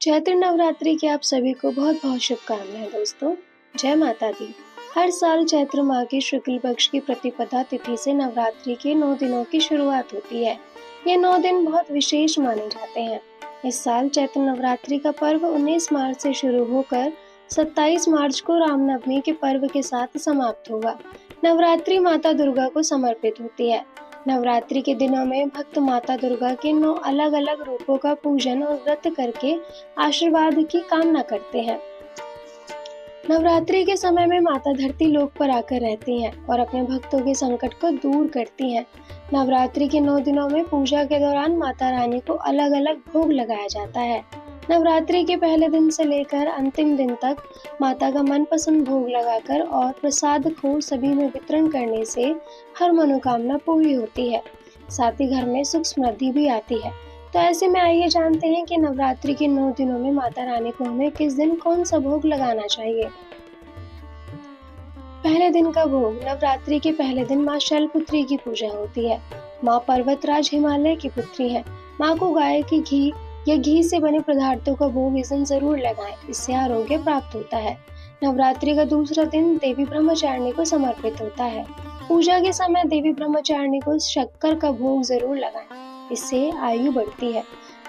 चैत्र नवरात्रि की आप सभी को बहुत-बहुत शुभकामनाएँ दोस्तों। जय माता दी। हर साल चैत्र माह की शुक्ल पक्ष की प्रतिपदा तिथि से नवरात्रि के 9 दिनों की शुरुआत होती है। ये 9 दिन बहुत विशेष माने जाते हैं। इस साल चैत्र नवरात्रि का पर्व 19 मार्च से शुरू होकर 27 मार्च को रामनवमी के पर्व के साथ समाप्त होगा। नवरात्रि माता दुर्गा को समर्पित होती है। नवरात्रि के दिनों में भक्त माता दुर्गा के 9 अलग-अलग रूपों का पूजन और व्रत करके आशीर्वाद की कामना करते हैं। नवरात्रि के समय में माता धरती लोक पर आकर रहती हैं और अपने भक्तों के संकट को दूर करती हैं। नवरात्रि के 9 दिनों में पूजा के दौरान माता रानी को अलग-अलग भोग लगाया जाता है। नवरात्रि के पहले दिन से लेकर अंतिम दिन तक माता का मनपसंद भोग लगाकर और प्रसाद को सभी में वितरण करने से हर मनोकामना पूरी होती है। साथ ही घर में सुख समृद्धि भी आती है। तो ऐसे में आइए जानते हैं कि नवरात्रि के 9 दिनों में माता रानी को हमें किस दिन कौन सा भोग लगाना चाहिए। पहले दिन का भोग। नवरात्रि के पहले दिन माँ शैलपुत्री की पूजा होती है। माँ पर्वतराज हिमालय की पुत्री है। माँ को गाय की घी या घी से बने पदार्थों का भोग इस दिन जरूर लगाएं, इससे आरोग्य प्राप्त होता है। नवरात्रि का दूसरा दिन देवी ब्रह्मचारिणी को समर्पित होता है। पूजा के समय देवी ब्रह्मचारिणी को शक्कर का भोग जरूर लगाएं, इससे आयु बढ़ती है।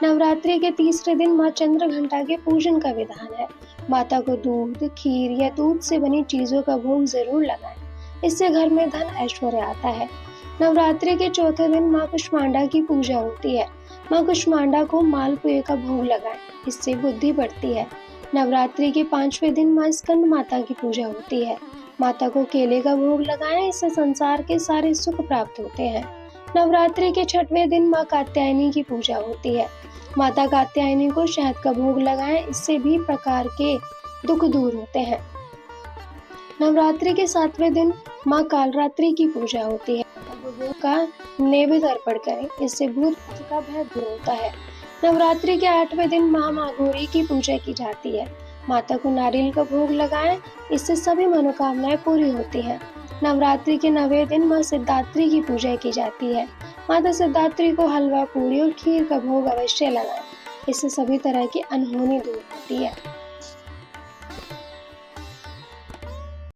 नवरात्रि के तीसरे दिन माँ चंद्रघंटा के पूजन का विधान है। माता को दूध, खीर या दूध से बनी चीजों का भोग जरूर लगाएं, इससे घर में धन ऐश्वर्य आता है। नवरात्रि के चौथे दिन माँ कुष्मांडा की पूजा होती है। माँ कुष्मांडा को मालपुए का भोग लगाएं, इससे बुद्धि बढ़ती है। नवरात्रि के 5वें दिन माँ स्कंद माता की पूजा होती है। माता को केले का भोग लगाएं, इससे संसार के सारे सुख प्राप्त होते हैं। नवरात्रि के 6वें दिन माँ कात्यायनी की पूजा होती है। माता कात्यायनी को शहद का भोग लगाएं, इससे भी प्रकार के दुख दूर होते हैं। नवरात्रि के 7वें दिन माँ कालरात्रि की पूजा होती है। भोग का नैवेद्य अर्पण करें, इससे भूत का भय दूर होता है। नवरात्रि के 8वें दिन माँ माघोरी की पूजा की जाती है। माता को नारियल का भोग लगाएं, इससे सभी मनोकामनाएं पूरी होती हैं। नवरात्रि के 9वें दिन माँ सिद्धात्री की पूजा की जाती है। माता सिद्धात्री को हलवा, पूरी और खीर का भोग अवश्य लगाएं, इससे सभी तरह की अनहोनी दूर होती है।